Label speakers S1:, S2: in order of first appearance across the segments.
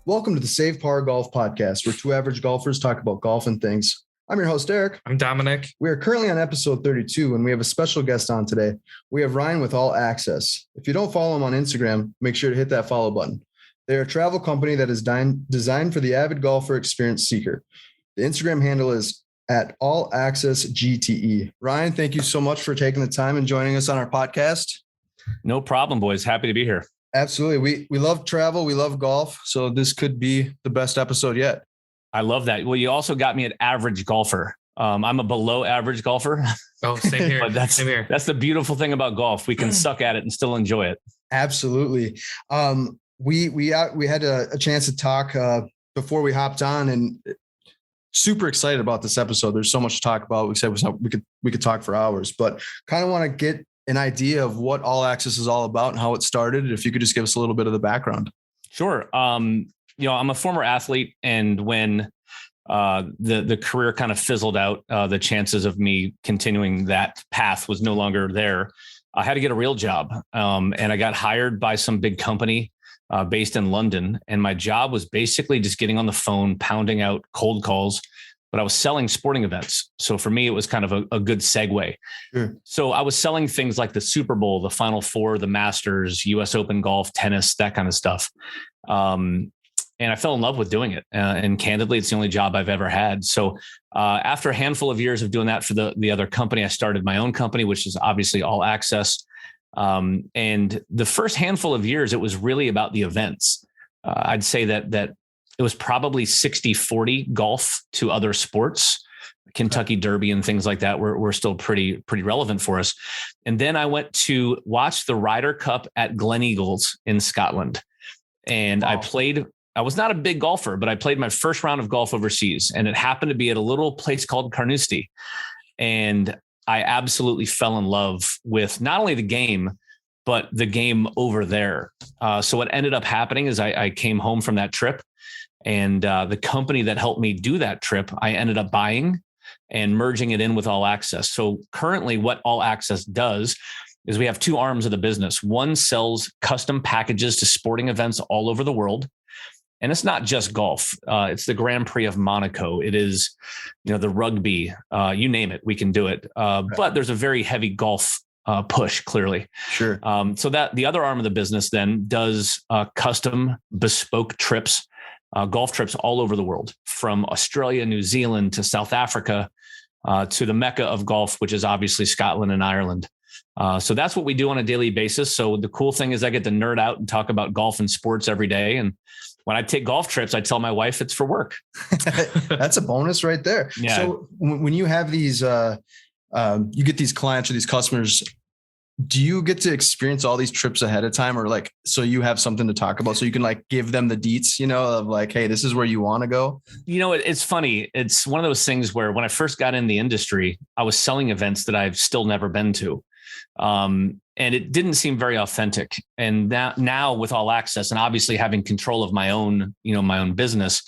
S1: Welcome to the Save Par Golf Podcast, where two average golfers talk about golf and things. I'm your host, Eric.
S2: I'm Dominic.
S1: We are currently on episode 32, and we have a special guest on today. We have Ryan with All Access. If you don't follow them on Instagram, make sure to hit that follow button. They're a travel company that is designed for the avid golfer experience seeker. The Instagram handle is at All Access GTE. Ryan, thank you so much for taking the time and joining us on our podcast.
S3: No problem, boys. Happy to be here.
S1: Absolutely. We love travel. We love golf. So this could be the best episode yet.
S3: I love that. Well, you also got me at average golfer. I'm a below average golfer.
S2: Oh, same here.
S3: But
S2: same here.
S3: That's the beautiful thing about golf. We can suck at it and still enjoy it.
S1: Absolutely. We had a chance to talk before we hopped on, and super excited about this episode. There's so much to talk about. We said we could talk for hours, but kind of want to get an idea of what All Access is all about and how it started. If you could just give us a little bit of the background.
S3: Sure. I'm a former athlete, and when the career kind of fizzled out, the chances of me continuing that path was no longer there. I had to get a real job, and I got hired by some big company based in London. And my job was basically just getting on the phone, pounding out cold calls, but I was selling sporting events. So for me, it was kind of a good segue.
S1: Sure.
S3: So I was selling things like the Super Bowl, the Final Four, the Masters, US Open golf, tennis, that kind of stuff. And I fell in love with doing it. And candidly, it's the only job I've ever had. So after a handful of years of doing that for the other company, I started my own company, which is obviously All Access. And the first handful of years, it was really about the events. I'd say that it was probably 60-40 golf to other sports. Kentucky Derby and things like that were still pretty relevant for us. And then I went to watch the Ryder Cup at Gleneagles in Scotland. And wow. I was not a big golfer, but I played my first round of golf overseas, and it happened to be at a little place called Carnoustie. And I absolutely fell in love with not only the game, but the game over there. So what ended up happening is I came home from that trip, and the company that helped me do that trip, I ended up buying and merging it in with All Access. So currently what All Access does is we have two arms of the business. One sells custom packages to sporting events all over the world. And it's not just golf. It's the Grand Prix of Monaco. It is, the rugby, you name it, we can do it. But there's a very heavy golf push, clearly.
S1: Sure.
S3: So that the other arm of the business then does custom bespoke trips, golf trips all over the world, from Australia, New Zealand to South Africa, to the Mecca of golf, which is obviously Scotland and Ireland. So that's what we do on a daily basis. So the cool thing is I get to nerd out and talk about golf and sports every day. And when I take golf trips, I tell my wife it's for work.
S1: That's a bonus right there.
S3: Yeah.
S1: So when you have these, you get these clients or these customers, do you get to experience all these trips ahead of time, or so you have something to talk about, so you can give them the deets, of hey, this is where you want to go?
S3: It's funny. It's one of those things where when I first got in the industry, I was selling events that I've still never been to. And it didn't seem very authentic. And now with All Access, and obviously having control of my own business,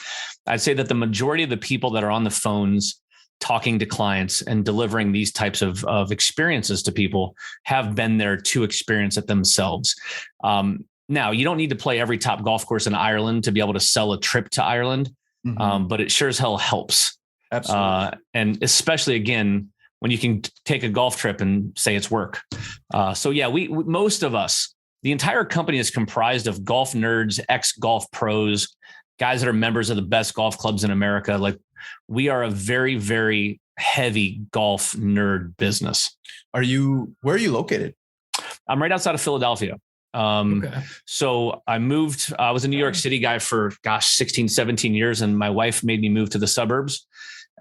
S3: I'd say that the majority of the people that are on the phones talking to clients and delivering these types of experiences to people have been there to experience it themselves. Now, you don't need to play every top golf course in Ireland to be able to sell a trip to Ireland, but it sure as hell helps.
S1: Absolutely.
S3: And especially, again, when you can take a golf trip and say it's work. So yeah, we most of us, the entire company is comprised of golf nerds, ex-golf pros, guys that are members of the best golf clubs in America. We are a very, very heavy golf nerd business.
S1: Where are you located?
S3: I'm right outside of Philadelphia.
S2: Okay.
S3: So I moved, I was a New York City guy for 16, 17 years. And my wife made me move to the suburbs.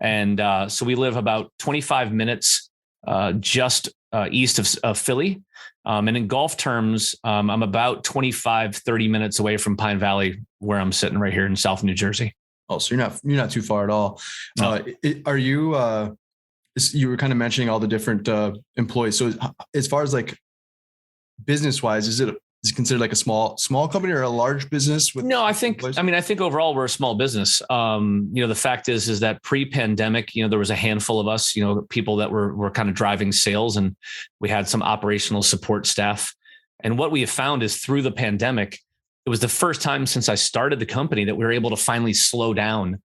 S3: And so we live about 25 minutes just east of Philly. And in golf terms, I'm about 25, 30 minutes away from Pine Valley, where I'm sitting right here in South New Jersey.
S1: Oh, so you're not too far at all.
S3: No.
S1: Are you, you were kind of mentioning all the different employees. So as far as business wise, is it considered a small company or a large business?
S3: No, I think overall we're a small business. The fact is that pre-pandemic, there was a handful of us, people that were kind of driving sales, and we had some operational support staff. And what we have found is through the pandemic, it was the first time since I started the company that we were able to finally slow down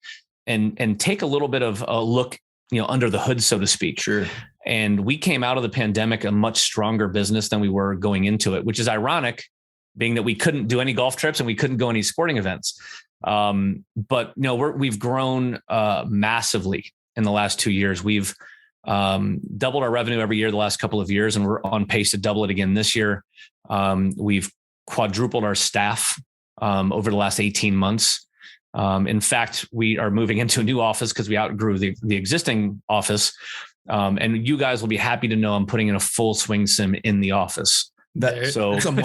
S3: and take a little bit of a look, under the hood, so to speak.
S1: Sure.
S3: And we came out of the pandemic a much stronger business than we were going into it, which is ironic, being that we couldn't do any golf trips and we couldn't go any sporting events. But we've grown massively in the last 2 years. We've doubled our revenue every year the last couple of years, and we're on pace to double it again this year. We've quadrupled our staff over the last 18 months. In fact, we are moving into a new office because we outgrew the existing office. And you guys will be happy to know I'm putting in a full swing sim in the office. But here's the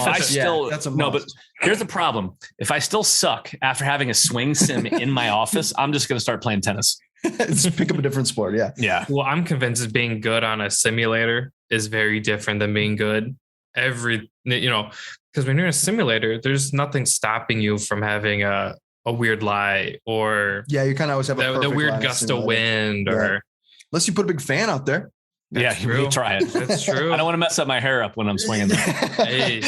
S3: problem. If I still suck after having a swing sim in my office, I'm just going to start playing tennis.
S1: Just pick up a different sport. Yeah.
S3: Yeah.
S2: Well, I'm convinced that being good on a simulator is very different than being good because when you're in a simulator, there's nothing stopping you from having a weird lie or
S1: you kind of always have
S2: the weird gust of wind or
S1: unless you put a big fan out there.
S3: You try it.
S2: That's true.
S3: I don't want to mess up my hair up when I'm swinging.
S2: Hey.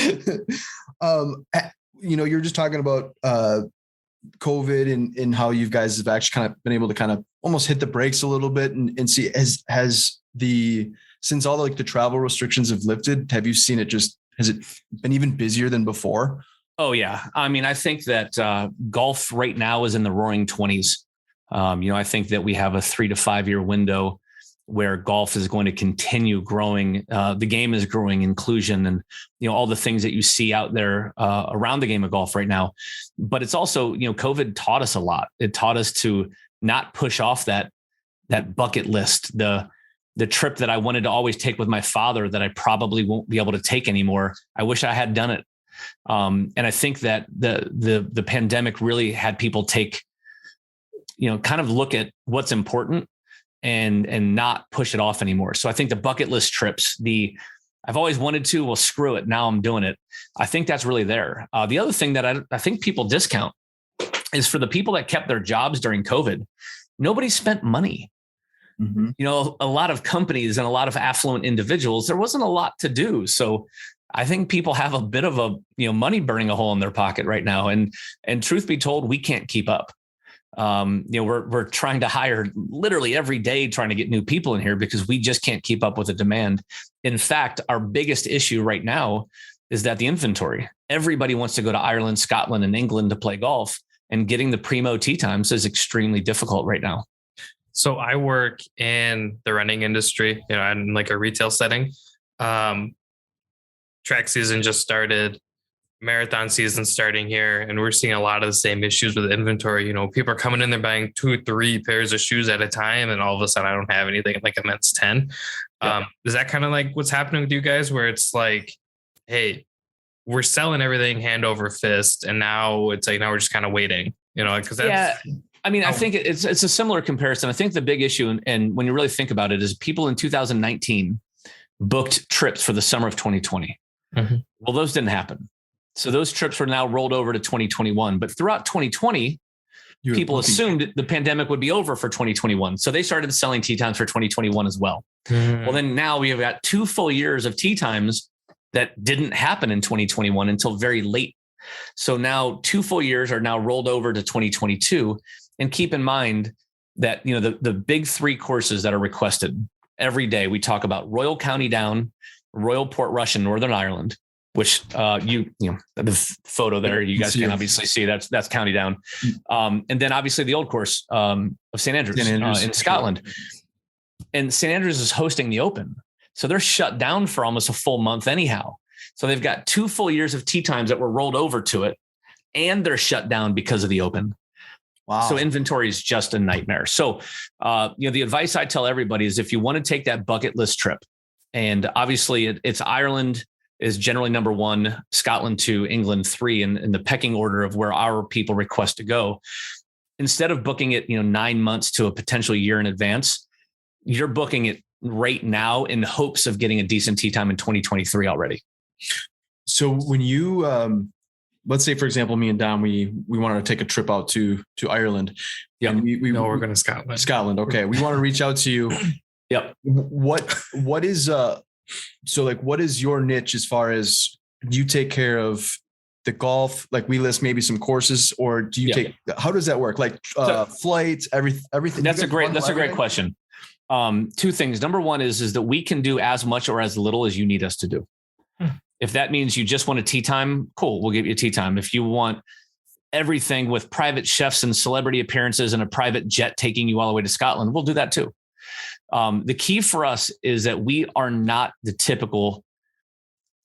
S1: You're just talking about COVID and how you guys have actually kind of been able to kind of almost hit the brakes a little bit and see since all the travel restrictions have lifted, have you seen has it been even busier than before?
S3: Oh yeah. I mean, I think that golf right now is in the roaring 20s. I think that we have a 3 to 5 year window where golf is going to continue growing. The game is growing, inclusion and, all the things that you see out there around the game of golf right now. But it's also, COVID taught us a lot. It taught us to not push off that bucket list, the trip that I wanted to always take with my father that I probably won't be able to take anymore. I wish I had done it. And I think that the pandemic really had people take, kind of look at what's important and not push it off anymore. So I think the bucket list trips, I've always wanted to, well, screw it. Now I'm doing it. I think that's really there. The other thing that I think people discount is for the people that kept their jobs during COVID, nobody spent money. Mm-hmm. A lot of companies and a lot of affluent individuals, there wasn't a lot to do. So I think people have a bit of money burning a hole in their pocket right now. And truth be told, we can't keep up. We're trying to hire literally every day, trying to get new people in here because we just can't keep up with the demand. In fact, our biggest issue right now is that the inventory. Everybody wants to go to Ireland, Scotland, and England to play golf, and getting the primo tee times is extremely difficult right now.
S2: So I work in the running industry, in like a retail setting. Track season just started. Marathon season starting here, and we're seeing a lot of the same issues with inventory. People are coming in, they're buying 2-3 pairs of shoes at a time, and all of a sudden I don't have anything like a men's 10. Yeah. Is that kind of like what's happening with you guys, where it's like, hey, we're selling everything hand over fist, and now it's like, now we're just kind of waiting, because that's
S3: I think it's a similar comparison. I think the big issue, and when you really think about it, is people in 2019 booked trips for the summer of 2020. Mm-hmm. Well, those didn't happen. So those trips were now rolled over to 2021. But throughout 2020, people assumed the pandemic would be over for 2021. So they started selling tee times for 2021 as well. Well, then now we have got 2 full years of tee times that didn't happen in 2021 until very late. So now 2 full years are now rolled over to 2022. And keep in mind that, the big 3 courses that are requested every day, we talk about Royal County Down, Royal Portrush in Northern Ireland, which the photo there, you guys can obviously see that's County Down. And then obviously the old course of St. Andrews in Scotland. And St. Andrews is hosting the Open. So they're shut down for almost a full month anyhow. So they've got 2 full years of tee times that were rolled over to it, and they're shut down because of the Open. Wow. So inventory is just a nightmare. So, the advice I tell everybody is if you want to take that bucket list trip, and obviously it's Ireland is generally number 1, Scotland 2, England 3 in the pecking order of where our people request to go. Instead of booking it, 9 months to a potential year in advance, you're booking it right now in hopes of getting a decent tee time in 2023 already.
S1: So when you, let's say, for example, me and Don, we wanted to take a trip out to Ireland.
S3: Yeah.
S2: We're going to Scotland.
S1: Scotland. Okay. We want to reach out to you.
S3: Yep.
S1: What is, what is your niche as far as you take care of the golf, like we list maybe some courses, or do you take, how does that work? Like flights, everything.
S3: That's a great question. Two things. Number one is that we can do as much or as little as you need us to do. If that means you just want a tee time, cool. We'll give you a tee time. If you want everything with private chefs and celebrity appearances and a private jet taking you all the way to Scotland, we'll do that too. The key for us is that we are not the typical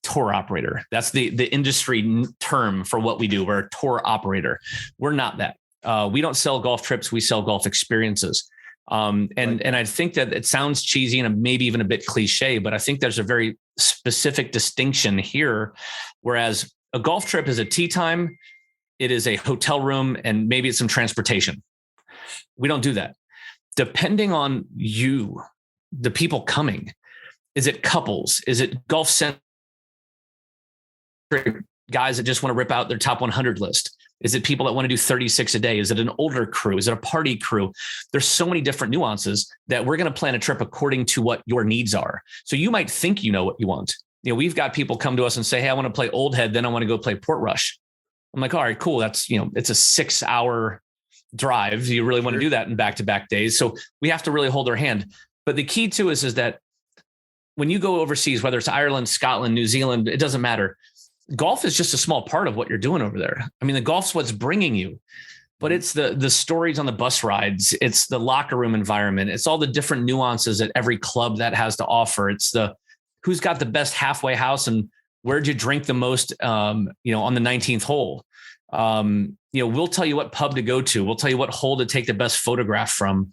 S3: tour operator. That's the industry term for what we do. We're a tour operator. We're not that. We don't sell golf trips. We sell golf experiences. And I think that it sounds cheesy and maybe even a bit cliche, but I think there's a very specific distinction here. Whereas a golf trip is a tee time, it is a hotel room, and maybe it's some transportation. We don't do that. Depending on you, the people coming, is it couples? Is it golf centric guys that just want to rip out their top 100 list? Is it people that want to do 36 a day? Is it an older crew? Is it a party crew? There's so many different nuances that we're going to plan a trip according to what your needs are. So you might think you know what you want. We've got people come to us and say, hey, I want to play Old Head, then I want to go play Portrush. I'm like, all right, cool. That's, it's a 6-hour drive. You really want to do that in back-to-back days. So we have to really hold our hand. But the key too is that when you go overseas, whether it's Ireland, Scotland, New Zealand, it doesn't matter. Golf is just a small part of what you're doing over there. I mean, the golf's what's bringing you, but it's the stories on the bus rides. It's the locker room environment. It's all the different nuances that every club that has to offer. It's the who's got the best halfway house and where'd you drink the most, on the 19th hole. We'll tell you what pub to go to. We'll tell you what hole to take the best photograph from.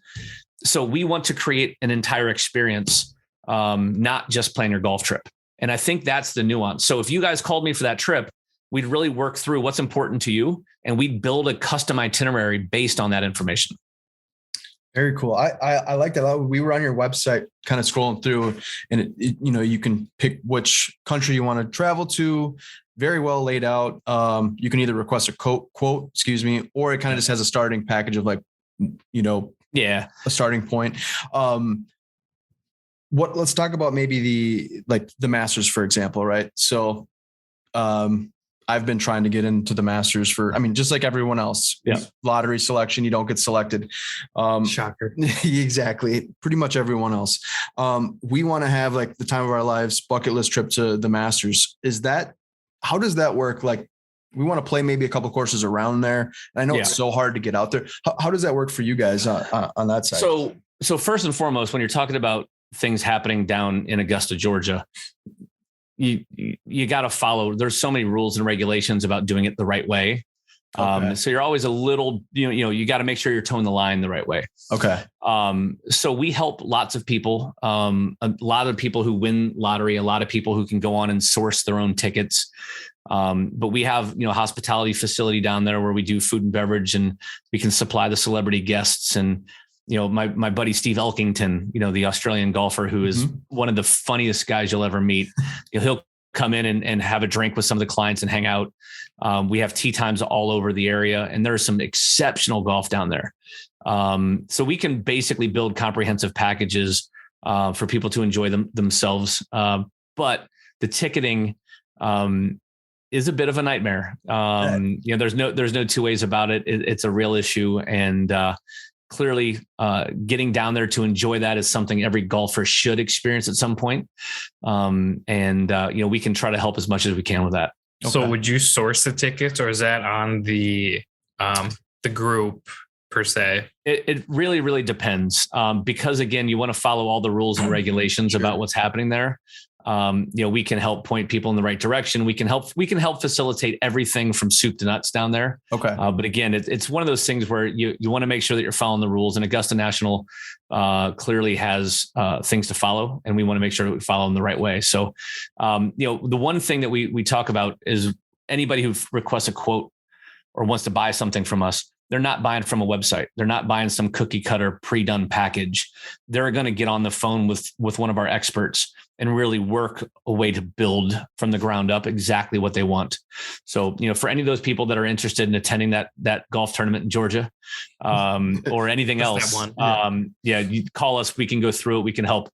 S3: So we want to create an entire experience, not just plan your golf trip. And I think that's the nuance. So if you guys called me for that trip, we'd really work through what's important to you, and we'd build a custom itinerary based on that information.
S1: Very cool. I like that. We were on your website kind of scrolling through, and you can pick which country you want to travel to. Very well laid out. You can either request a quote, or it kind of just has a starting package of a starting point. Let's talk about maybe the Masters, for example, right? So, I've been trying to get into the Masters just like everyone else.
S3: Yeah.
S1: Lottery selection, you don't get selected.
S2: Shocker.
S1: Exactly. Pretty much everyone else. We want to have the time of our lives bucket list trip to the Masters. How does that work? We want to play maybe a couple courses around there. And I know it's so hard to get out there. How does that work for you guys on that side?
S3: So first and foremost, when you're talking about things happening down in Augusta, Georgia, you got to follow. There's so many rules and regulations about doing it the right way. Okay. So you're always a little, you got to make sure you're towing the line the right way.
S1: Okay.
S3: So we help lots of people, a lot of people who win lottery, a lot of people who can go on and source their own tickets. But we have, a hospitality facility down there where we do food and beverage, and we can supply the celebrity guests. And, my buddy, Steve Elkington, the Australian golfer, who is one of the funniest guys you'll ever meet. He'll come in and have a drink with some of the clients and hang out. We have tee times all over the area, and there's some exceptional golf down there. So we can basically build comprehensive packages for people to enjoy themselves. But the ticketing is a bit of a nightmare. There's no two ways about it. It's a real issue. And clearly getting down there to enjoy that is something every golfer should experience at some point. We can try to help as much as we can with that.
S2: Okay. So would you source the tickets, or is that on the group per se?
S3: It really, really depends. Because again, you want to follow all the rules and regulations about what's happening there. We can help point people in the right direction. We can help facilitate everything from soup to nuts down there.
S1: Okay.
S3: But again, it's one of those things where you want to make sure that you're following the rules, and Augusta National clearly has things to follow, and we want to make sure that we follow them the right way. So, the one thing that we talk about is anybody who requests a quote or wants to buy something from us, they're not buying from a website. They're not buying some cookie cutter pre-done package. They're going to get on the phone with one of our experts and really work a way to build from the ground up exactly what they want. So, for any of those people that are interested in attending that golf tournament in Georgia, or anything else, you call us. We can go through it. We can help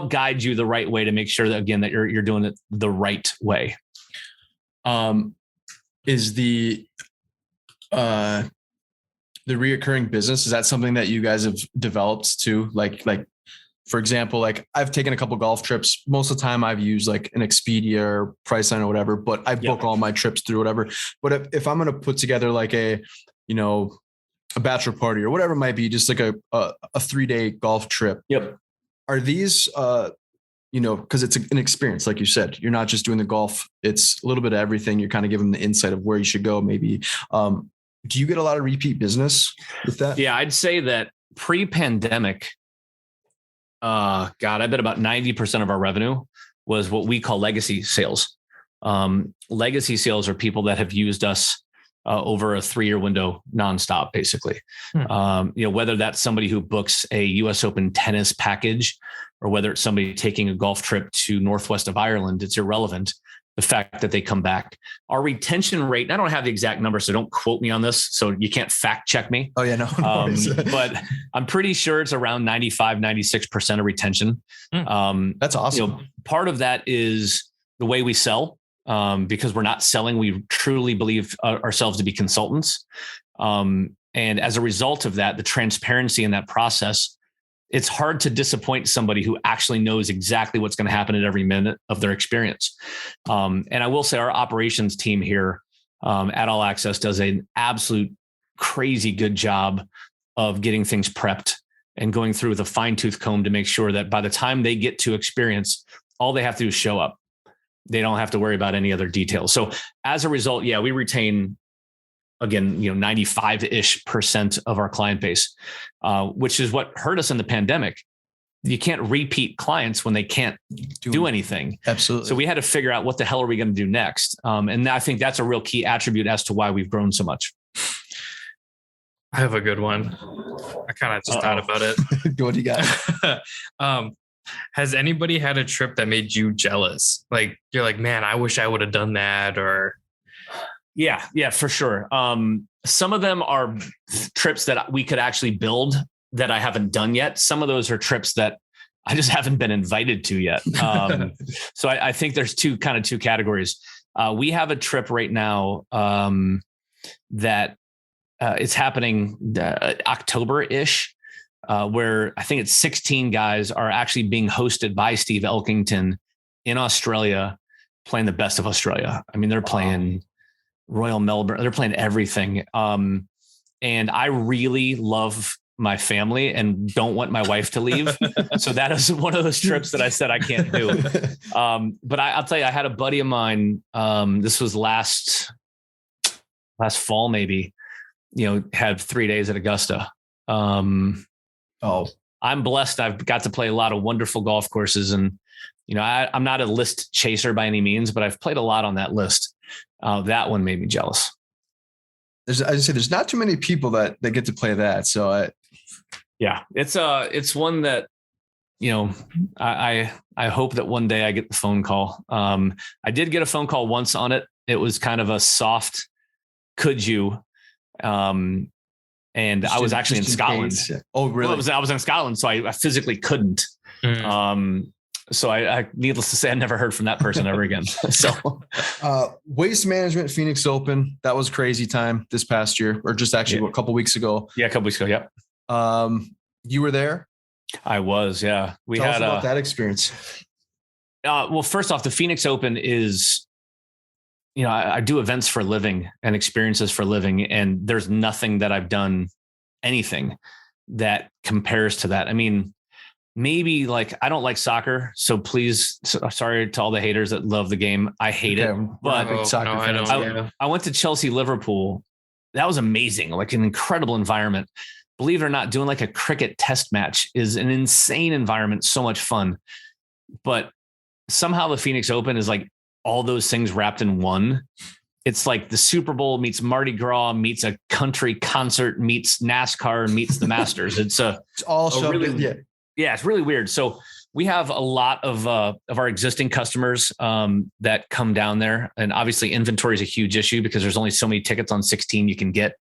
S3: guide you the right way to make sure that, again, that you're doing it the right way.
S1: is the reoccurring business. Is that something that you guys have developed too? Like, for example, like I've taken a couple golf trips. Most of the time I've used like an Expedia or Priceline or whatever, but I book all my trips through whatever. But if I'm going to put together like a bachelor party or whatever it might be, just like a 3-day golf trip.
S3: Yep.
S1: Are these, because it's an experience, like you said, you're not just doing the golf. It's a little bit of everything. You're kind of giving them the insight of where you should go. Maybe. Do you get a lot of repeat business with that?
S3: Yeah, I'd say that pre-pandemic, I bet about 90% of our revenue was what we call legacy sales. Legacy sales are people that have used us over a 3-year window nonstop, basically. Whether that's somebody who books a US Open tennis package or whether it's somebody taking a golf trip to northwest of Ireland, it's irrelevant. The fact that they come back. Our retention rate, and I don't have the exact number, so don't quote me on this. So you can't fact check me.
S1: Oh yeah, no.
S3: But I'm pretty sure it's around 95, 96% of retention.
S1: That's awesome.
S3: Part of that is the way we sell, because we're not selling. We truly believe ourselves to be consultants. And as a result of that, the transparency in that process, it's hard to disappoint somebody who actually knows exactly what's going to happen at every minute of their experience. And I will say our operations team here at All Access does an absolute crazy good job of getting things prepped and going through with a fine-tooth comb to make sure that by the time they get to experience, all they have to do is show up. They don't have to worry about any other details. So as a result, we retain, again, 95% of our client base, which is what hurt us in the pandemic. You can't repeat clients when they can't do anything.
S1: Absolutely.
S3: So we had to figure out what the hell are we going to do next? And I think that's a real key attribute as to why we've grown so much.
S2: I have a good one. I kind of just thought about it.
S1: What do you got?
S2: Has anybody had a trip that made you jealous? Like you're like, man, I wish I would have done that, or...
S3: Yeah, for sure. Some of them are trips that we could actually build that I haven't done yet. Some of those are trips that I just haven't been invited to yet. So I think there's two categories. We have a trip right now that it's happening October-ish, where I think it's 16 guys are actually being hosted by Steve Elkington in Australia, playing the best of Australia. I mean, they're playing Royal Melbourne. They're playing everything. And I really love my family and don't want my wife to leave. So that is one of those trips that I said I can't do. But I'll tell you, I had a buddy of mine. This was last fall, maybe, had 3 days at Augusta. I'm blessed. I've got to play a lot of wonderful golf courses, and, I'm not a list chaser by any means, but I've played a lot on that list. That one made me jealous.
S1: There's not too many people that get to play that. So
S3: it's one that, I hope that one day I get the phone call. I did get a phone call once on it. It was kind of a soft, could you? And I was actually in Scotland.
S1: Oh, really?
S3: Well, I was in Scotland, so I physically couldn't. So I needless to say, I never heard from that person ever again. So
S1: Waste Management Phoenix Open, that was crazy time this past year, or just actually a couple weeks ago.
S3: Yeah, a couple weeks ago. Yep.
S1: You were there?
S3: I was. Yeah.
S1: Tell us about that experience.
S3: Well, first off, the Phoenix Open is, I do events for a living and experiences for a living, and there's nothing that I've done anything that compares to that. I mean, maybe I don't like soccer, so please, sorry to all the haters that love the game. I hate it, but I went to Chelsea, Liverpool. That was amazing. Like an incredible environment. Believe it or not, doing like a cricket test match is an insane environment. So much fun, but somehow the Phoenix Open is like all those things wrapped in one. It's like the Super Bowl meets Mardi Gras meets a country concert meets NASCAR meets the Masters. It's
S1: all shoved
S3: really,
S1: in.
S3: Yeah, it's really weird. So we have a lot of our existing customers that come down there, and obviously inventory is a huge issue because there's only so many tickets on 16 you can get.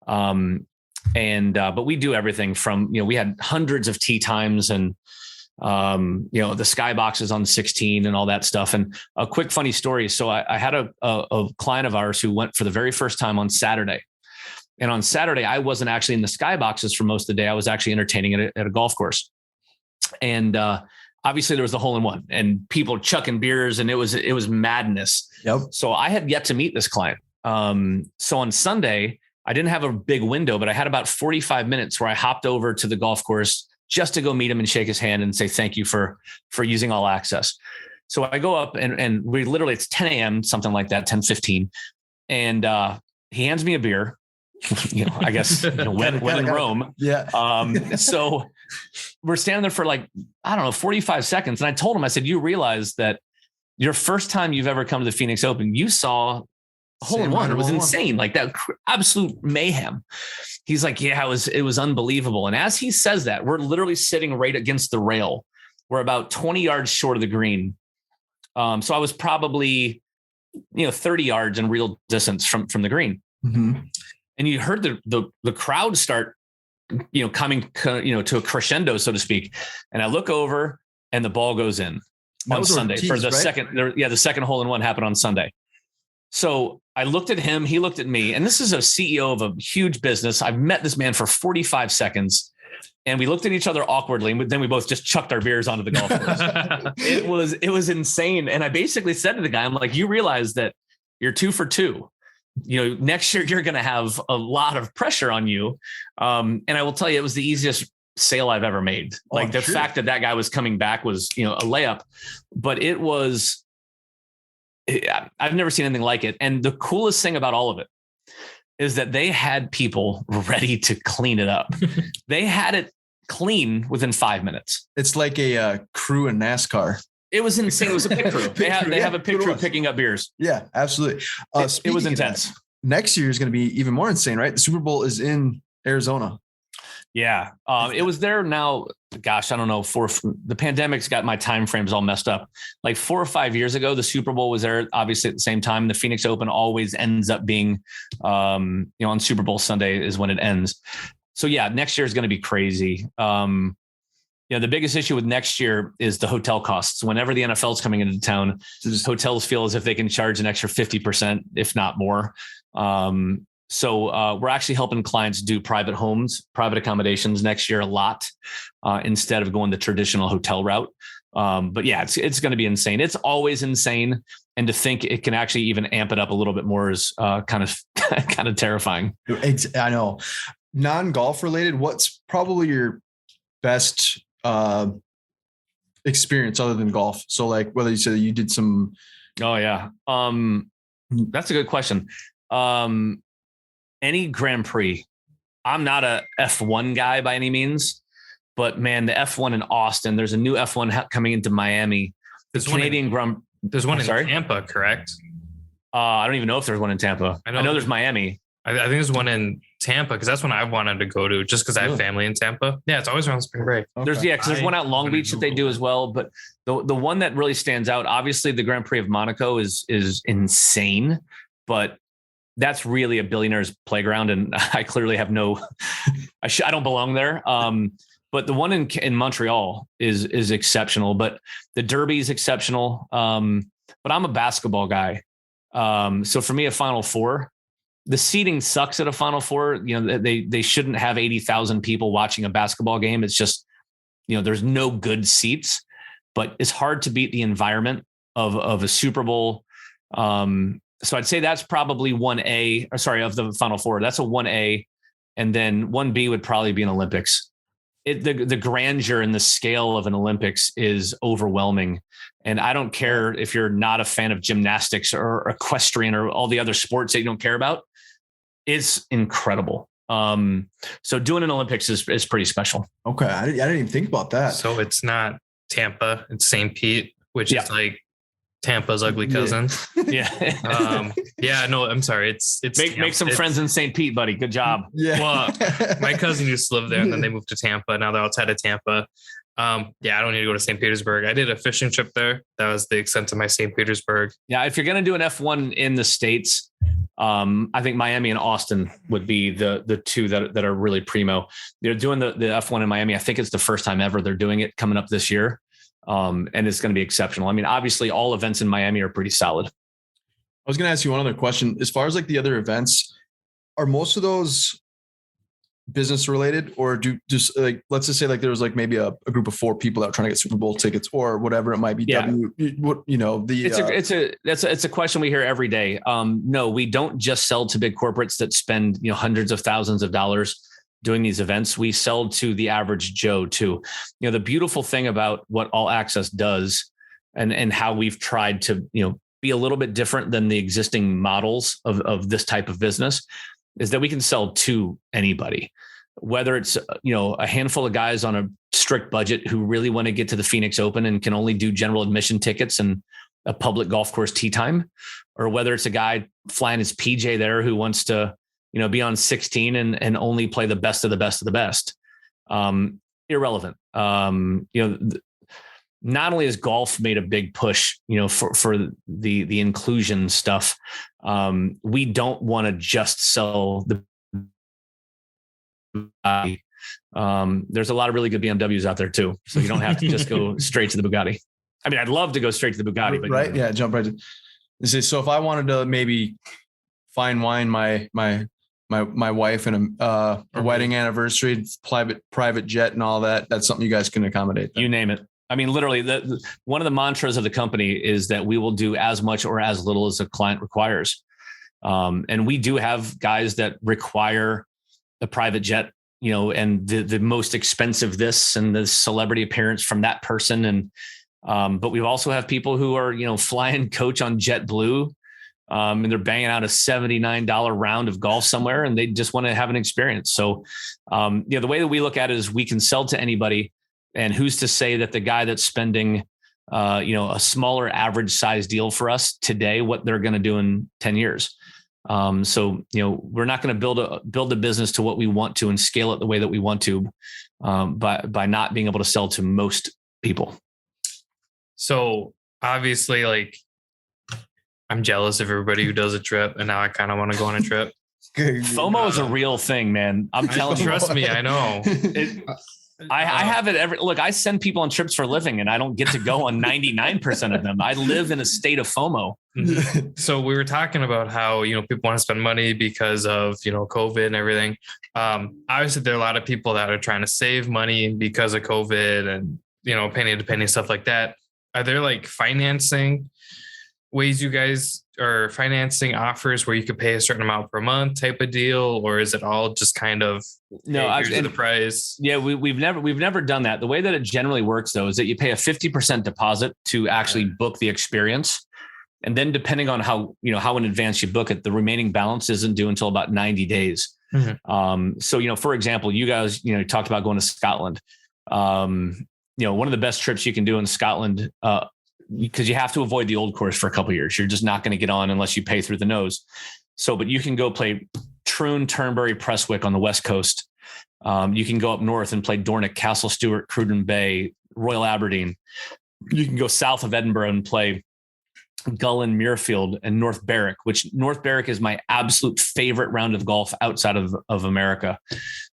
S3: But we do everything from, we had hundreds of tee times and the skyboxes on 16 and all that stuff. And a quick funny story. So I had a client of ours who went for the very first time on Saturday. And on Saturday, I wasn't actually in the skyboxes for most of the day. I was actually entertaining at a golf course. And obviously there was the hole in one and people chucking beers and it was madness.
S1: Yep.
S3: So I had yet to meet this client. So on Sunday, I didn't have a big window, but I had about 45 minutes where I hopped over to the golf course just to go meet him and shake his hand and say, thank you for using All Access. So I go up and we literally, it's 10 a.m., something like that, 10:15. And he hands me a beer, I guess, when in Rome.
S1: Yeah.
S3: So we're standing there for 45 seconds. And I told him, I said, you realize that your first time you've ever come to the Phoenix Open, you saw a hole in one. It was insane. Like that absolute mayhem. He's like, yeah, it was unbelievable. And as he says that, we're literally sitting right against the rail. We're about 20 yards short of the green. So I was probably, 30 yards in real distance from the green.
S1: Mm-hmm.
S3: And you heard the crowd start, coming, to a crescendo, so to speak. And I look over and the ball goes in on Sunday for the second. The second hole in one happened on Sunday. So I looked at him, he looked at me, and this is a CEO of a huge business. I've met this man for 45 seconds and we looked at each other awkwardly. And then we both just chucked our beers onto the golf course. It was insane. And I basically said to the guy, I'm like, you realize that you're 2 for 2. Next year you're going to have a lot of pressure on you. And I will tell you, it was the easiest sale I've ever made. Fact that guy was coming back was, a layup, but I've never seen anything like it. And the coolest thing about all of it is that they had people ready to clean it up. They had it clean within 5 minutes.
S1: It's like a crew in NASCAR.
S3: It was insane. It was a pit crew. They have a pit crew picking up beers.
S1: Yeah, absolutely.
S3: It was intense.
S1: Next year is going to be even more insane, right? The Super Bowl is in Arizona.
S3: Yeah. It was there now. Gosh, I don't know. The pandemic's got my time frames all messed up. Like 4 or 5 years ago, the Super Bowl was there obviously at the same time. The Phoenix Open always ends up being, on Super Bowl Sunday is when it ends. So yeah, next year is going to be crazy. The biggest issue with next year is the hotel costs. Whenever the NFL is coming into town, hotels feel as if they can charge an extra 50%, if not more. So we're actually helping clients do private homes, private accommodations next year a lot instead of going the traditional hotel route. But yeah, it's going to be insane. It's always insane. And to think it can actually even amp it up a little bit more is kind of terrifying.
S1: I know. Non-golf related, what's probably your best experience other than golf? So like whether you said you did some.
S3: Oh yeah. That's a good question. Any Grand Prix. I'm not a F1 guy by any means, but man, the F1 in Austin, there's a new F1 coming into Miami. There's one in
S2: Tampa, correct?
S3: I don't even know if there's one in Tampa. I know there's Miami.
S2: I think there's one in Tampa because that's one I wanted to go to just because I have family in Tampa. Yeah, it's always around spring break.
S3: Okay. There's one out Long Beach that they do as well. But the one that really stands out, obviously the Grand Prix of Monaco is insane, but that's really a billionaire's playground. And I clearly have I don't belong there. But the one in Montreal is exceptional, but the Derby is exceptional. But I'm a basketball guy. So for me, a Final Four, the seating sucks at a Final Four. They shouldn't have 80,000 people watching a basketball game. It's just, there's no good seats, but it's hard to beat the environment of a Super Bowl. So I'd say that's probably 1A, of the Final Four. That's a 1A. And then 1B would probably be an Olympics. The grandeur and the scale of an Olympics is overwhelming. And I don't care if you're not a fan of gymnastics or equestrian or all the other sports that you don't care about. It's incredible. So doing an Olympics is pretty special.
S1: Okay. I didn't even think about that.
S2: So it's not Tampa, it's St. Pete, which is like Tampa's ugly cousin.
S3: Yeah.
S2: No, I'm sorry. It's
S3: make some friends in St. Pete, buddy. Good job.
S1: Yeah.
S2: Well, my cousin used to live there and then they moved to Tampa. Now they're outside of Tampa. I don't need to go to St. Petersburg. I did a fishing trip there. That was the extent of my St. Petersburg.
S3: Yeah. If you're going to do an F1 in the States, I think Miami and Austin would be the two that are really primo. They're doing the F1 in Miami. I think it's the first time ever they're doing it coming up this year. And it's going to be exceptional. I mean, obviously all events in Miami are pretty solid.
S1: I was going to ask you one other question. As far as like the other events, are most of those business related, or do just like, let's just say like there was like maybe a group of 4 people that were trying to get Super Bowl tickets or whatever it might be.
S3: Yeah. It's a question we hear every day. No, we don't just sell to big corporates that spend, hundreds of thousands of dollars doing these events. We sell to the average Joe too. The beautiful thing about what All Access does and how we've tried to, be a little bit different than the existing models of this type of business is that we can sell to anybody, whether it's, a handful of guys on a strict budget who really want to get to the Phoenix Open and can only do general admission tickets and a public golf course tee time, or whether it's a guy flying his PJ there who wants to, be on 16 and only play the best of the best of the best. Irrelevant. Not only has golf made a big push, for the inclusion stuff, we don't want to just sell the. There's a lot of really good BMWs out there too, so you don't have to just go straight to the Bugatti. I mean, I'd love to go straight to the Bugatti, but
S1: right? Yeah, jump right to. So if I wanted to maybe fine wine my wife and a wedding anniversary, private jet and all that, that's something you guys can accommodate.
S3: You name it. I mean, literally, one of the mantras of the company is that we will do as much or as little as a client requires. And we do have guys that require a private jet, and the most expensive this and the celebrity appearance from that person. And but we also have people who are, flying coach on JetBlue, and they're banging out a $79 round of golf somewhere, and they just want to have an experience. So, the way that we look at it is we can sell to anybody. And who's to say that the guy that's spending, a smaller average size deal for us today, what they're going to do in 10 years. So, we're not going to build a business to what we want to and scale it the way that we want to, by not being able to sell to most people.
S2: So obviously, like, I'm jealous of everybody who does a trip, and now I kind of want to go on a trip.
S3: FOMO is a real thing, man. I'm telling you.
S2: Trust me, I know.
S3: I have it look, I send people on trips for a living and I don't get to go on 99% of them. I live in a state of FOMO.
S2: So we were talking about how, people want to spend money because of, COVID and everything. Obviously there are a lot of people that are trying to save money because of COVID and, penny to penny, stuff like that. Are there like financing ways you guys are financing offers where you could pay a certain amount per month type of deal, or is it all just kind of here's the price?
S3: Yeah, we've never done that. The way that it generally works though is that you pay a 50% deposit to actually book the experience, and then depending on how in advance you book it, the remaining balance isn't due until about 90 days. Mm-hmm. So for example, you guys talked about going to Scotland. One of the best trips you can do in Scotland, because you have to avoid the old course for a couple of years. You're just not going to get on unless you pay through the nose. So, but you can go play Troon, Turnberry, Prestwick on the West Coast. You can go up north and play Dornoch, Castle Stewart, Cruden Bay, Royal Aberdeen. You can go south of Edinburgh and play Gullin, Muirfield, and North Berwick, which North Berwick is my absolute favorite round of golf outside of America.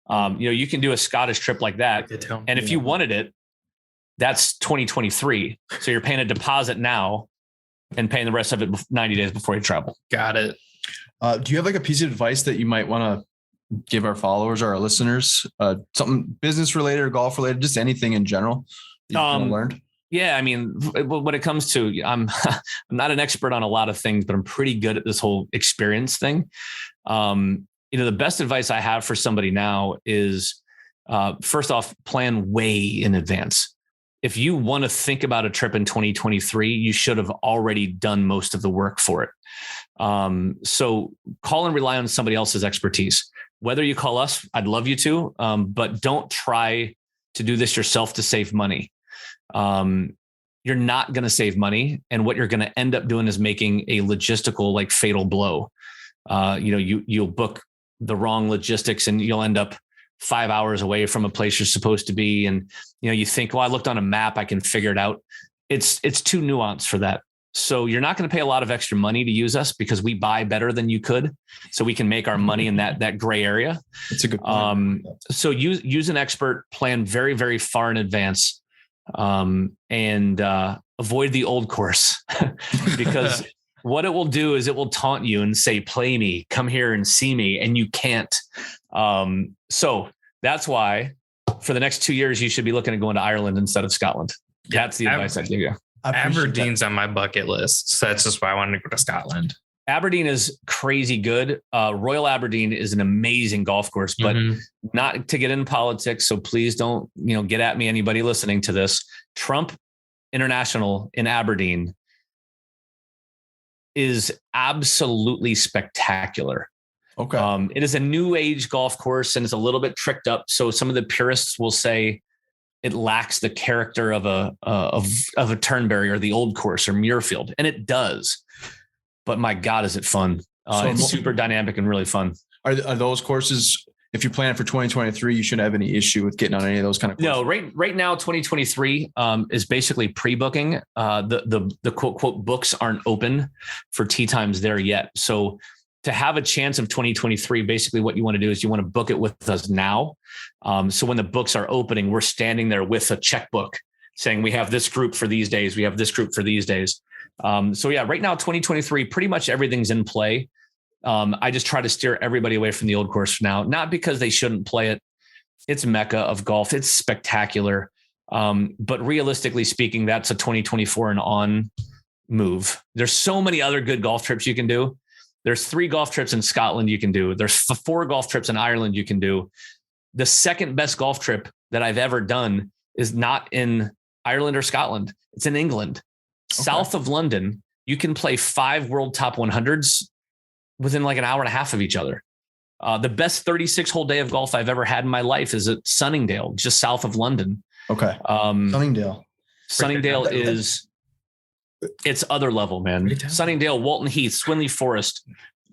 S3: You can do a Scottish trip like that. And if you wanted it, that's 2023. So you're paying a deposit now and paying the rest of it 90 days before you travel.
S2: Got it.
S1: Do you have like a piece of advice that you might want to give our followers or our listeners? Something business related or golf related, just anything in general that you've learned?
S3: Yeah. I mean, when it comes to, I'm not an expert on a lot of things, but I'm pretty good at this whole experience thing. The best advice I have for somebody now is, first off, plan way in advance. If you want to think about a trip in 2023, you should have already done most of the work for it. So call and rely on somebody else's expertise. Whether you call us, I'd love you to, but don't try to do this yourself to save money. You're not going to save money. And what you're going to end up doing is making a logistical, like fatal blow. You'll book the wrong logistics and you'll end up 5 hours away from a place you're supposed to be. And, you think, well, I looked on a map, I can figure it out. It's too nuanced for that. So you're not going to pay a lot of extra money to use us because we buy better than you could. So we can make our money in that gray area.
S1: That's a good point.
S3: So use an expert, plan very, very far in advance, and avoid the old course because what it will do is it will taunt you and say, play me, come here and see me. And you can't. So that's why for the next 2 years, you should be looking at going to Ireland instead of Scotland. That's the advice I'd give you.
S2: Aberdeen's on my bucket list. So that's just why I wanted to go to Scotland.
S3: Aberdeen is crazy good. Royal Aberdeen is an amazing golf course, but not to get into politics. So please don't, get at me, anybody listening to this. Trump International in Aberdeen is absolutely spectacular.
S1: Okay.
S3: It is a new age golf course and it's a little bit tricked up. So some of the purists will say it lacks the character of a Turnberry or the old course or Muirfield, and it does. But my God, is it fun? It's super dynamic and really fun.
S1: Are those courses? If you're planning for 2023, you shouldn't have any issue with getting on any of those kind of courses.
S3: No, right now, 2023 is basically pre-booking. The quote books aren't open for tee times there yet. So to have a chance of 2023, basically what you want to do is you want to book it with us now. So when the books are opening, we're standing there with a checkbook saying we have this group for these days. We have this group for these days. So yeah, right now, 2023, pretty much everything's in play. I just try to steer everybody away from the old course for now, not because they shouldn't play it. It's Mecca of golf. It's spectacular. But realistically speaking, that's a 2024 and on move. There's so many other good golf trips you can do. There's 3 golf trips in Scotland you can do. There's 4 golf trips in Ireland you can do. The second best golf trip that I've ever done is not in Ireland or Scotland. It's in England. Okay. South of London, you can play 5 world top 100s within like an hour and a half of each other. The best 36-hole day of golf I've ever had in my life is at Sunningdale, just south of London.
S1: Okay. Sunningdale
S3: is... It's other level, man. Sunningdale, Walton Heath, Swinley Forest,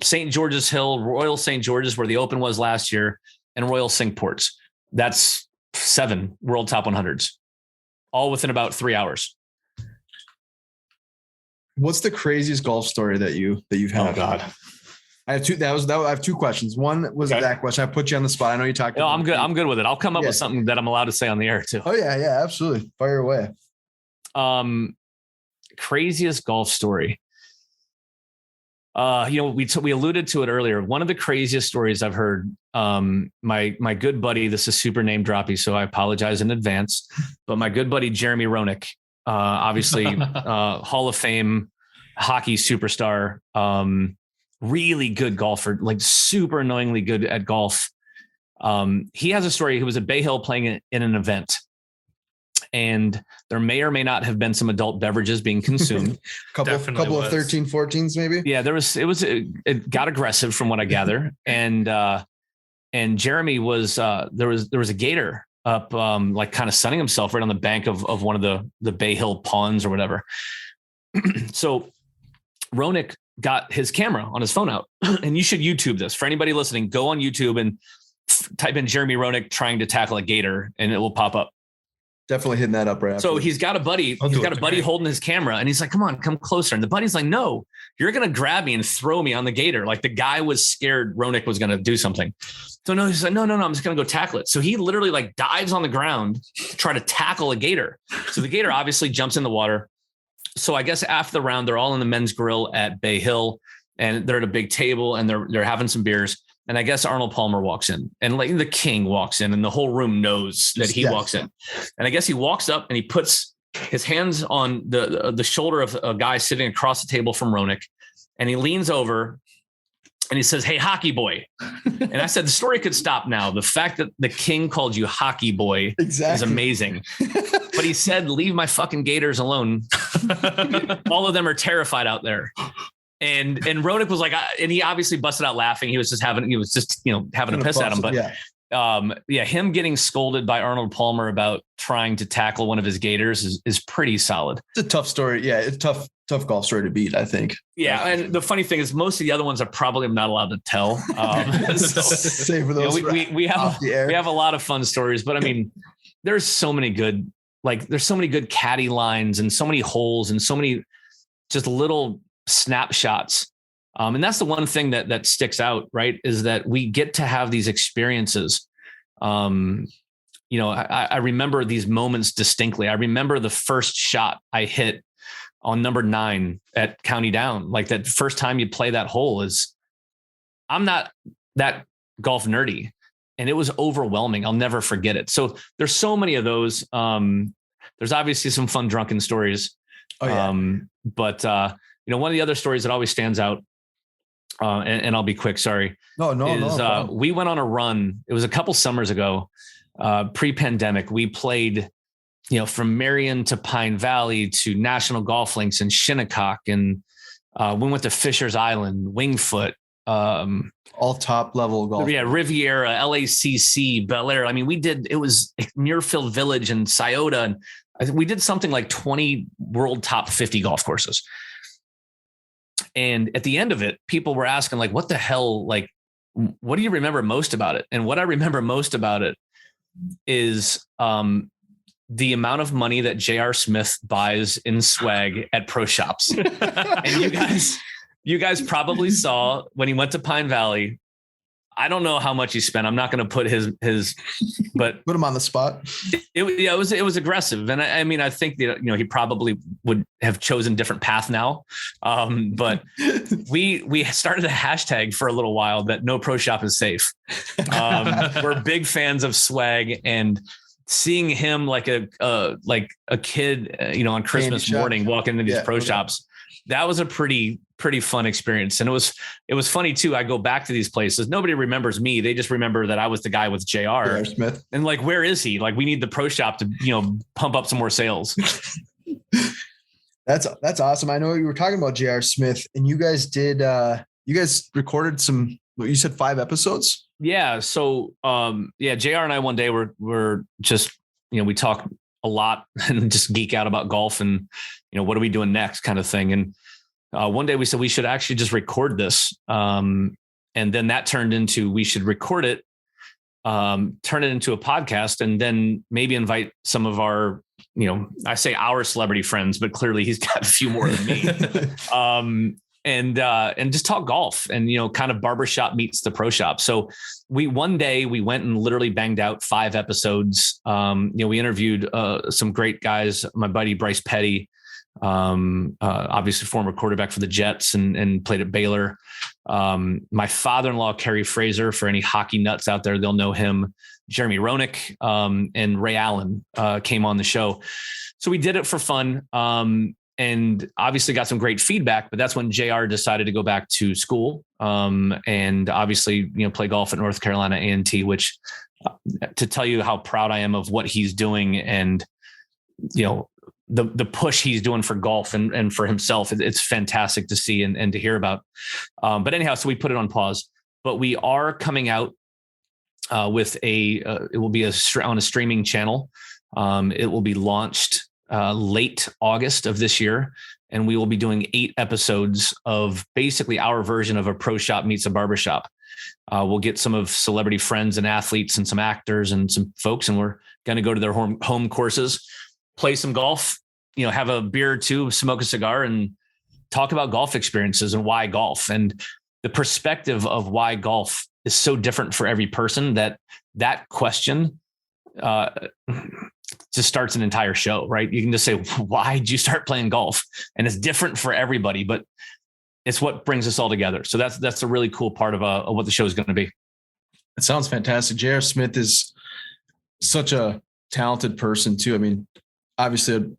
S3: St. George's Hill, Royal St. George's, where the Open was last year, and Royal Cinque Ports. That's 7 world top 100s, all within about 3 hours.
S1: What's the craziest golf story that you've had?
S3: Oh God.
S1: I have 2. I have 2 questions. One was that question. I put you on the spot. I know you talked.
S3: No, I'm good. I'm good with it. I'll come up with something that I'm allowed to say on the air too.
S1: Oh yeah, absolutely. Fire away.
S3: Craziest golf story. We alluded to it earlier. One of the craziest stories I've heard. My good buddy. This is super name droppy, so I apologize in advance. But my good buddy Jeremy Roenick, obviously Hall of Fame hockey superstar. Really good golfer, like super annoyingly good at golf. He has a story. He was at Bay Hill playing in an event, and there may or may not have been some adult beverages being consumed.
S1: couple of 13, 14s maybe.
S3: Yeah, it got aggressive from what I gather. And Jeremy was, there was a gator up, like kind of sunning himself right on the bank of one of the Bay Hill ponds or whatever. So Roenick got his camera on his phone out, and you should YouTube this. For anybody listening, go on YouTube and type in Jeremy Roenick trying to tackle a gator, and it will pop up.
S1: Definitely hitting that up right after.
S3: So he's got a buddy. He's got a buddy holding his camera, and he's like, "Come on, come closer." And the buddy's like, "No, you're gonna grab me and throw me on the gator." Like the guy was scared Roenick was gonna do something. So no, he's like, "No, I'm just gonna go tackle it." So he literally like dives on the ground to try to tackle a gator. So the gator obviously jumps in the water. So I guess after the round, they're all in the men's grill at Bay Hill, and they're at a big table, and they're having some beers. And I guess Arnold Palmer walks in, and like the king walks in, and the whole room knows that he walks in. And I guess he walks up and he puts his hands on the shoulder of a guy sitting across the table from Roenick, and he leans over and he says, "Hey, hockey boy." And I said, the story could stop now. The fact that the king called you hockey boy is amazing. But he said, "Leave my fucking gators alone." All of them are terrified out there. And Roenick was like, and he obviously busted out laughing. He was just having a piss at him. But him getting scolded by Arnold Palmer about trying to tackle one of his gators is pretty solid.
S1: It's a tough story. Yeah, it's tough golf story to beat, I think.
S3: Yeah, and the funny thing is, most of the other ones are probably not allowed to tell.
S1: Save for those.
S3: We have a lot of fun stories, but I mean, there's so many good caddy lines and so many holes and so many just little snapshots. And that's the one thing that sticks out, right? Is that we get to have these experiences. I remember these moments distinctly. I remember the first shot I hit on number 9 at County Down. Like that first time you play that hole I'm not that golf nerdy, and it was overwhelming. I'll never forget it. So there's so many of those. There's obviously some fun drunken stories. Oh, yeah. But one of the other stories that always stands out, and I'll be quick, sorry. No. We went on a run. It was a couple summers ago, pre-pandemic. We played, from Marion to Pine Valley to National Golf Links in Shinnecock. And we went to Fisher's Island, Wingfoot,
S1: all top level golf.
S3: Yeah. Riviera, LACC, Bel Air. I mean, it was Muirfield Village and Scioto. And we did something like 20 world top 50 golf courses. And at the end of it, people were asking like, what the hell, like, what do you remember most about it? And what I remember most about it is, the amount of money that J.R. Smith buys in swag at pro shops. And you guys probably saw when he went to Pine Valley. I don't know how much he spent. I'm not going to put his, but
S1: put him on the spot.
S3: It was aggressive. And I mean, I think that, he probably would have chosen different path now. But we started a hashtag for a little while that no pro shop is safe. We're big fans of swag, and seeing him like a kid, on Christmas morning, walking into these pro shops, that was a pretty fun experience. And it was funny too. I go back to these places. Nobody remembers me. They just remember that I was the guy with JR
S1: Smith.
S3: And like, where is he? Like, we need the pro shop to, pump up some more sales.
S1: That's awesome. I know you were talking about JR Smith, and you guys recorded some, you said 5 episodes.
S3: Yeah. So, JR and I one day were just, we talk a lot and just geek out about golf and, what are we doing next kind of thing. And one day we said we should actually just record this. And then that turned into, we should record it, turn it into a podcast, and then maybe invite some of our, I say our celebrity friends, but clearly he's got a few more than me. And just talk golf and, kind of barbershop meets the pro shop. So one day we went and literally banged out 5 episodes. We interviewed some great guys, my buddy Bryce Petty, obviously former quarterback for the Jets and played at Baylor. My father-in-law, Kerry Fraser, for any hockey nuts out there, they'll know him. Jeremy Roenick, and Ray Allen, came on the show. So we did it for fun. And obviously got some great feedback, but that's when JR decided to go back to school. And obviously, play golf at North Carolina A&T, which, to tell you how proud I am of what he's doing and, the push he's doing for golf and for himself, it's fantastic to see and to hear about. But anyhow, so we put it on pause, but we are coming out with it will be on a streaming channel. It will be launched late August of this year. And we will be doing 8 episodes of basically our version of a pro shop meets a barbershop. We'll get some of celebrity friends and athletes and some actors and some folks, and we're going to go to their home courses, play some golf, have a beer or two, smoke a cigar, and talk about golf experiences and why golf. And the perspective of why golf is so different for every person that question just starts an entire show, right? You can just say, why did you start playing golf? And it's different for everybody, but it's what brings us all together. So that's a really cool part of what the show is going to be.
S1: It sounds fantastic. J.R. Smith is such a talented person too. I mean, obviously a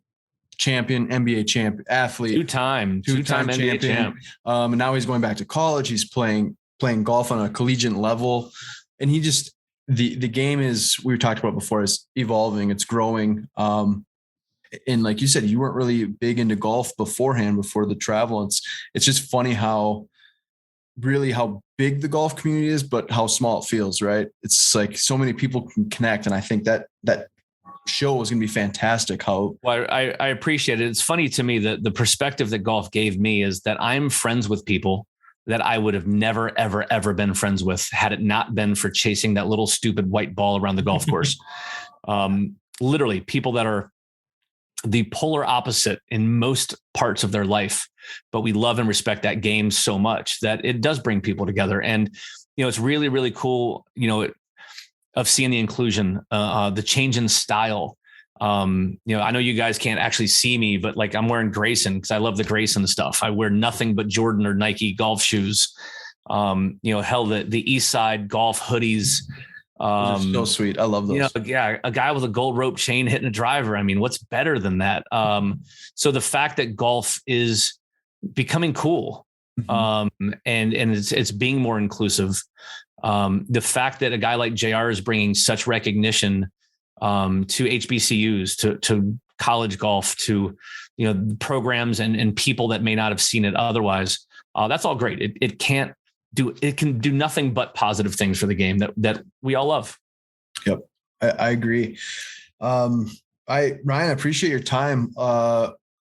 S1: champion, NBA champion, athlete,
S3: two-time NBA champ.
S1: And now he's going back to college. He's playing golf on a collegiate level, and he just, the game is, we talked about before, is evolving. It's growing. And like you said, you weren't really big into golf beforehand, before the travel. It's just funny how big the golf community is, but how small it feels, right? It's like so many people can connect. And I think that show is going to be fantastic.
S3: Well, I appreciate it. It's funny to me that the perspective that golf gave me is that I'm friends with people that I would have never, ever, ever been friends with had it not been for chasing that little stupid white ball around the golf course. Literally people that are the polar opposite in most parts of their life, but we love and respect that game so much that it does bring people together. And, it's really, really cool, of seeing the inclusion, the change in style. I know you guys can't actually see me, but like I'm wearing Grayson because I love the Grayson stuff. I wear nothing but Jordan or Nike golf shoes. The East Side golf hoodies.
S1: Those are so sweet. I love those.
S3: A guy with a gold rope chain hitting a driver. I mean, what's better than that? So the fact that golf is becoming cool, and it's being more inclusive. The fact that a guy like JR is bringing such recognition to HBCUs, to college golf, to programs and people that may not have seen it otherwise. That's all great. It can do nothing but positive things for the game that we all love.
S1: Yep, I agree. Ryan, I appreciate your time.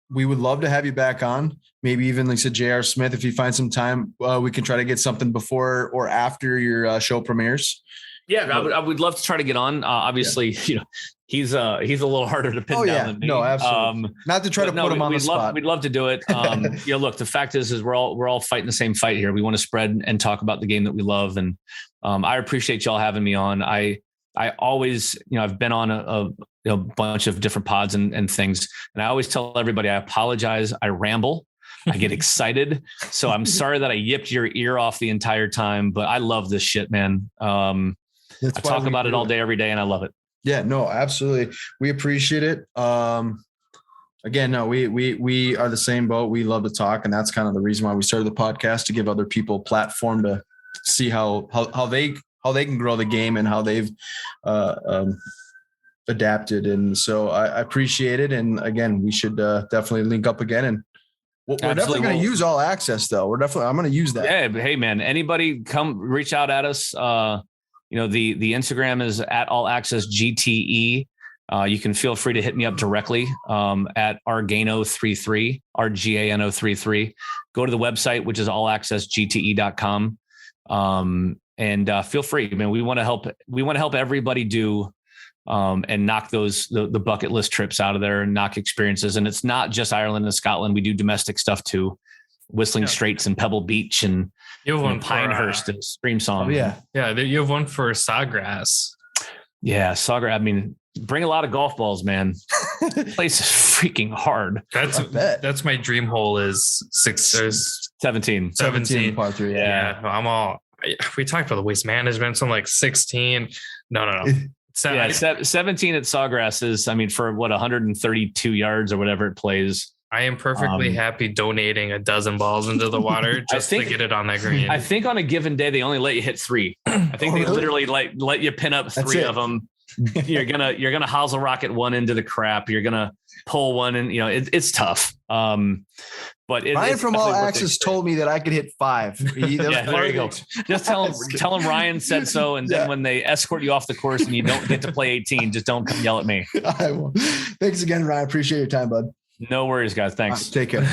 S1: We would love to have you back on. Maybe even like said, J.R. Smith, if you find some time, we can try to get something before or after your show premieres.
S3: Yeah, I would love to try to get on. Obviously, he's a little harder to pin down than me.
S1: No, absolutely. Not to try to put him on the spot.
S3: We'd love to do it. Look, the fact is we're all fighting the same fight here. We want to spread and talk about the game that we love. And I appreciate y'all having me on. I always, I've been on a bunch of different pods and things. And I always tell everybody, I apologize. I ramble. I get excited. So I'm sorry that I yipped your ear off the entire time, but I love this shit, man. I talk about it all day, every day, and I love it.
S1: Yeah, no, absolutely. We appreciate it. Again, no, we are the same boat. We love to talk. And that's kind of the reason why we started the podcast, to give other people a platform to see how they can grow the game and how they've adapted. And so I appreciate it. And again, we should definitely link up again. And we're definitely going to use All Access though. I'm going to use that.
S3: Yeah. Hey man, anybody come reach out at us. The Instagram is at All Access GTE. You can feel free to hit me up directly at Argano33, RGANO33. Go to the website, which is allaccessgte.com. And feel free, man. We want to help. We want to help everybody do and knock the bucket list trips out of there and knock experiences. And it's not just Ireland and Scotland. We do domestic stuff too. Whistling Straits and Pebble Beach and Pinehurst and Stream Song.
S2: Oh, yeah. You have one for Sawgrass.
S3: Yeah, Sawgrass. I mean, bring a lot of golf balls, man. This place is freaking hard.
S2: That's my dream hole is 17.
S1: Par 3.
S2: Yeah. We talked about the waste management. So I'm like 16. No.
S3: 17 at Sawgrass is, for 132 yards or whatever it plays.
S2: I am perfectly happy donating a dozen balls into the water just to get it on that green.
S3: I think on a given day, they only let you hit 3. I think they literally let you pin up 3 of them. You're gonna hosel rocket one into the crap. You're gonna pull one, and it's tough. But
S1: Ryan from All Access told me that I could hit 5.
S3: There you go. Just tell him Ryan said so, and then when they escort you off the course and you don't get to play 18, just don't come yell at me.
S1: I will. Thanks again, Ryan. Appreciate your time, bud.
S3: No worries, guys. Thanks.
S1: Take care.